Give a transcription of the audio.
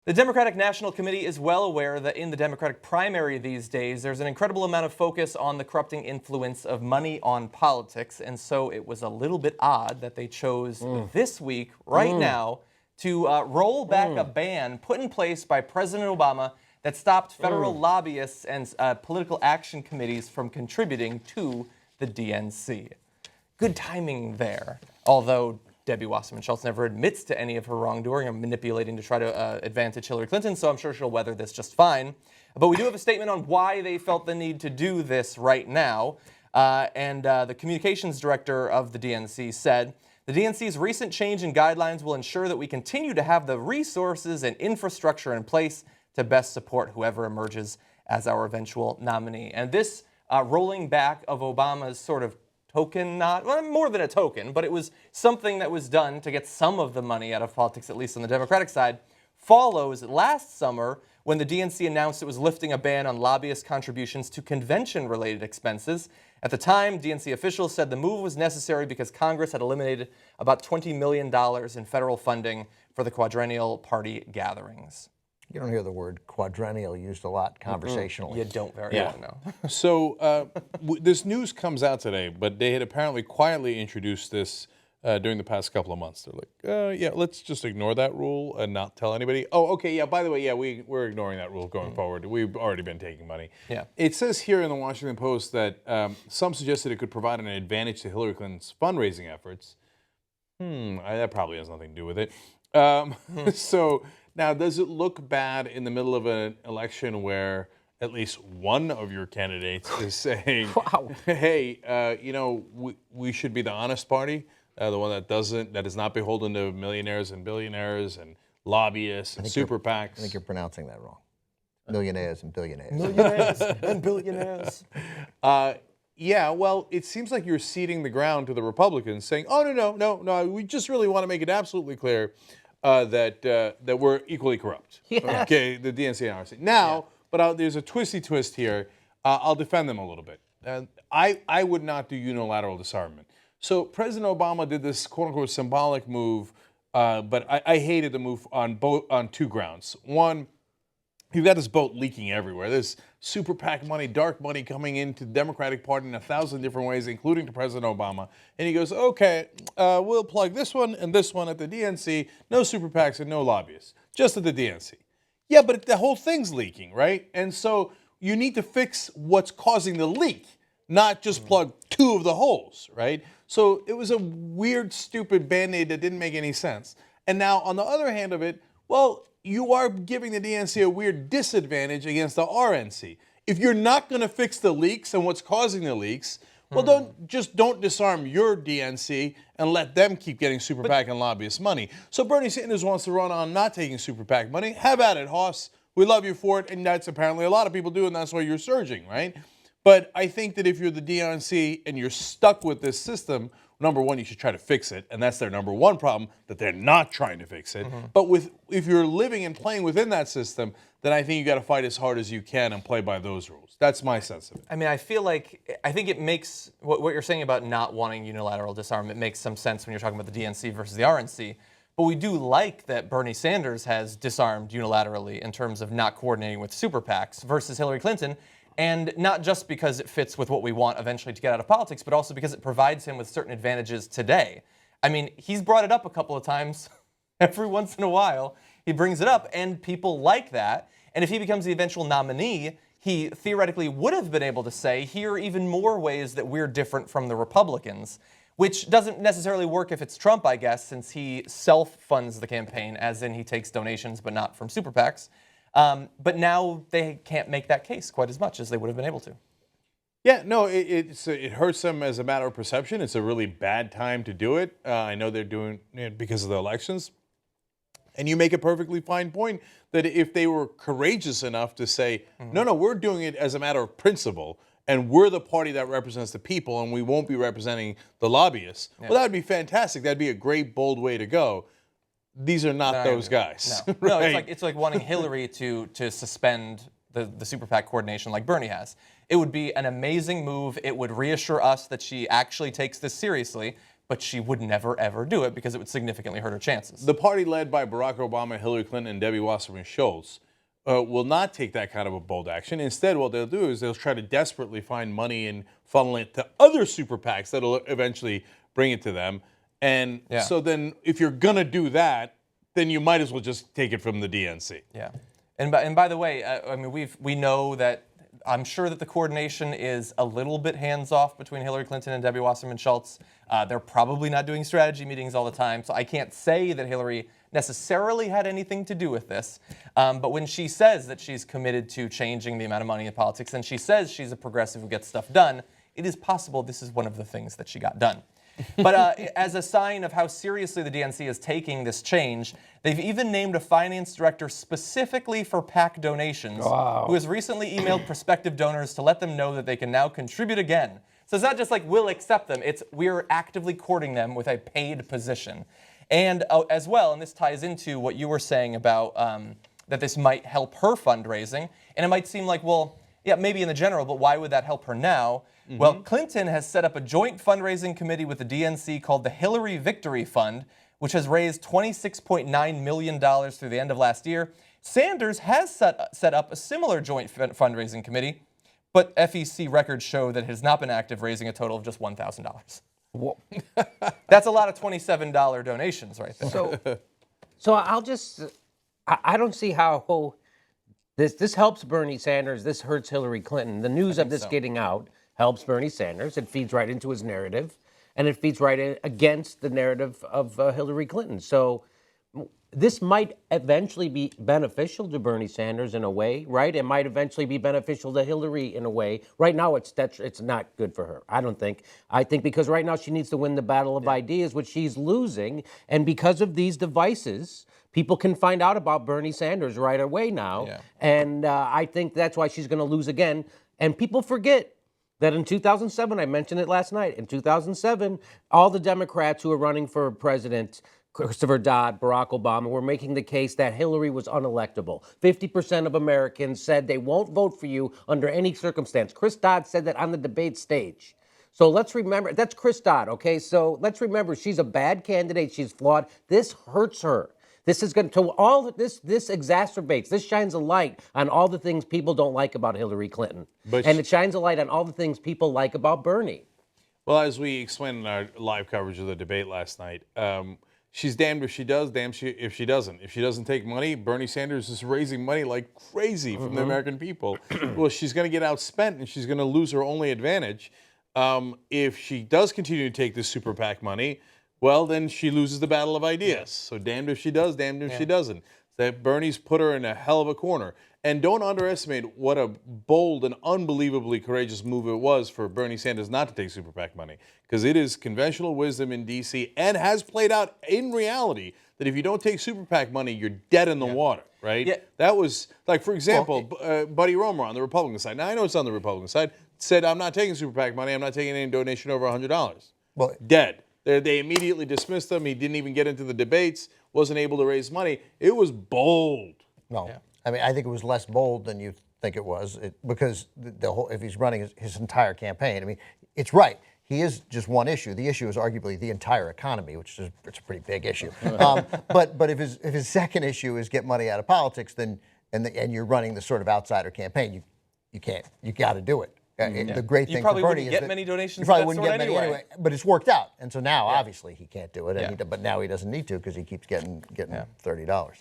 The Democratic National Committee is well aware that in the Democratic primary these days, there's an incredible amount of focus on the corrupting influence of money on politics, and so it was a little bit odd that they chose this week, right now, to roll back a ban put in place by President Obama that stopped federal lobbyists and political action committees from contributing to the DNC. Good timing there, although Debbie Wasserman Schultz never admits to any of her wrongdoing or manipulating to try to advantage Hillary Clinton, so I'm sure she'll weather this just fine. But we do have a statement on why they felt the need to do this right now. The communications director of the DNC said, the DNC's recent change in guidelines will ensure that we continue to have the resources and infrastructure in place to best support whoever emerges as our eventual nominee. And this rolling back of Obama's sort of token, well, more than a token, but it was something that was done to get some of the money out of politics, at least on the Democratic side, follows last summer when the DNC announced it was lifting a ban on lobbyist contributions to convention-related expenses. At the time, DNC officials said the move was necessary because Congress had eliminated about $20 million in federal funding for the quadrennial party gatherings. You don't hear the word quadrennial used a lot conversationally. You don't very well, no. So this news comes out today, but they had apparently quietly introduced this during the past couple of months. They're like, yeah, let's just ignore that rule and not tell anybody. Oh, okay, yeah, by the way, yeah, we're ignoring that rule going forward. We've already been taking money. Yeah. It says here in the Washington Post that some suggested it could provide an advantage to Hillary Clinton's fundraising efforts. That probably has nothing to do with it. So now, does it look bad in the middle of an election where at least one of your candidates is saying, hey, we should be the honest party, the one that is not beholden to millionaires and billionaires and lobbyists and super PACs? I think you're pronouncing that wrong. Millionaires and billionaires. Millionaires and billionaires. Yeah, well, it seems like you're ceding the ground to the Republicans, saying, oh, no, we just really want to make it absolutely clear that we're equally corrupt. Yes. Okay, the DNC and RNC. Now, but there's a twisty twist here. I'll defend them a little bit. I would not do unilateral disarmament. So President Obama did this quote-unquote symbolic move, but I hated the move on two grounds. One, you've got this boat leaking everywhere. There's super PAC money, dark money coming into the Democratic Party in 1,000 different ways, including to President Obama. And he goes, okay, we'll plug this one and this one at the DNC. No super PACs and no lobbyists, just at the DNC. Yeah, but the whole thing's leaking, right? And so you need to fix what's causing the leak, not just plug two of the holes, right? So it was a weird, stupid Band-Aid that didn't make any sense. And now, on the other hand of it, well, you are giving the DNC a weird disadvantage against the RNC. If you're not going to fix the leaks and what's causing the leaks, well, don't disarm your DNC and let them keep getting super PAC and lobbyist money. So Bernie Sanders wants to run on not taking super PAC money. Have at it, Hoss. We love you for it, and that's apparently a lot of people do, and that's why you're surging, right? But I think that if you're the DNC and you're stuck with this system, number one, you should try to fix it, and that's their number one problem, that they're not trying to fix it. But if you're living and playing within that system, then I think you got to fight as hard as you can and play by those rules. That's my sense of it. I mean, I think it makes, what you're saying about not wanting unilateral disarmament makes some sense when you're talking about the DNC versus the RNC. But we do like that Bernie Sanders has disarmed unilaterally in terms of not coordinating with super PACs versus Hillary Clinton. And not just because it fits with what we want eventually to get out of politics, but also because it provides him with certain advantages today. I mean, he's brought it up a couple of times. Every once in a while, he brings it up, and people like that. And if he becomes the eventual nominee, he theoretically would have been able to say, here are even more ways that we're different from the Republicans, which doesn't necessarily work if it's Trump, I guess, since he self-funds the campaign, as in he takes donations, but not from super PACs. But now they can't make that case quite as much as they would have been able to. Yeah, no, it hurts them as a matter of perception. It's a really bad time to do it. I know they're doing it because of the elections. And you make a perfectly fine point that if they were courageous enough to say, no, we're doing it as a matter of principle, and we're the party that represents the people, and we won't be representing the lobbyists, well, that would be fantastic. That'd be a great, bold way to go. These are not those guys. No, right? no, it's like wanting Hillary to suspend the super PAC coordination like Bernie has. It would be an amazing move. It would reassure us that she actually takes this seriously. but she would never, ever do it because it would significantly hurt her chances. The party led by Barack Obama, Hillary Clinton, and Debbie Wasserman Schultz will not take that kind of a bold action. Instead, what they'll do is they'll try to desperately find money and funnel it to other super PACs that'll eventually bring it to them. And so then if you're going to do that, then you might as well just take it from the DNC. Yeah. And by the way, I mean, we know that I'm sure that the coordination is a little bit hands-off between Hillary Clinton and Debbie Wasserman Schultz. They're probably not doing strategy meetings all the time, so I can't say that Hillary necessarily had anything to do with this. But when she says that she's committed to changing the amount of money in politics, and she says she's a progressive who gets stuff done, it is possible this is one of the things that she got done. But as a sign of how seriously the DNC is taking this change, they've even named a finance director specifically for PAC donations, who has recently emailed prospective donors to let them know that they can now contribute again. So it's not just like we'll accept them, it's we're actively courting them with a paid position. And as well, and this ties into what you were saying about that this might help her fundraising, and it might seem like, well, yeah, maybe in the general, but why would that help her now? Well, Clinton has set up a joint fundraising committee with the DNC called the Hillary Victory Fund, which has raised $26.9 million through the end of last year. Sanders has set up a similar joint fundraising committee, but FEC records show that it has not been active, raising a total of just $1,000. That's a lot of $27 donations right there. So I'll just, I don't see how this helps Bernie Sanders, this hurts Hillary Clinton. The news of this getting out helps Bernie Sanders. It feeds right into his narrative, and it feeds right in against the narrative of Hillary Clinton. So this might eventually be beneficial to Bernie Sanders in a way, right? It might eventually be beneficial to Hillary in a way. Right now, it's not good for her, I don't think. I think because right now she needs to win the battle of ideas, which she's losing, and because of these devices, people can find out about Bernie Sanders right away now, and I think that's why she's going to lose again. And people forget that in 2007, I mentioned it last night, in 2007, all the Democrats who were running for president, Christopher Dodd, Barack Obama, were making the case that Hillary was unelectable. 50% of Americans said they won't vote for you under any circumstance. Chris Dodd said that on the debate stage. So let's remember, that's Chris Dodd, okay? So let's remember, she's a bad candidate. She's flawed. This hurts her. This is going to this exacerbates, this shines a light on all the things people don't like about Hillary Clinton. And it shines a light on all the things people like about Bernie. Well, as we explained in our live coverage of the debate last night, she's damned if she does, damned if she doesn't. If she doesn't take money, Bernie Sanders is raising money like crazy from the American people. Well, she's going to get outspent, and she's going to lose her only advantage. If she does continue to take this super PAC money, well, then she loses the battle of ideas. So damned if she does, damned if she doesn't. That Bernie's put her in a hell of a corner. And don't underestimate what a bold and unbelievably courageous move it was for Bernie Sanders not to take super PAC money. Because it is conventional wisdom in D.C. and has played out in reality that if you don't take super PAC money, you're dead in the water, right? Yeah. That was, like, for example, Buddy Romer on the Republican side. Now, I know it's on the Republican side. Said, I'm not taking super PAC money. I'm not taking any donation over $100. Well, dead. They immediately dismissed him. He didn't even get into the debates, wasn't able to raise money. It was bold. No. Yeah. I mean, I think it was less bold than you think it was because the whole, if he's running his entire campaign, I mean, it's right. He is just one issue. The issue is arguably the entire economy, which is it's a pretty big issue. But if his second issue is get money out of politics, then and you're running the sort of outsider campaign, you can't. You got to do it. The great thing for Bernie is that many donations. You probably wouldn't get many anyway. But it's worked out, and so now obviously he can't do it. But now he doesn't need to because he keeps getting $30.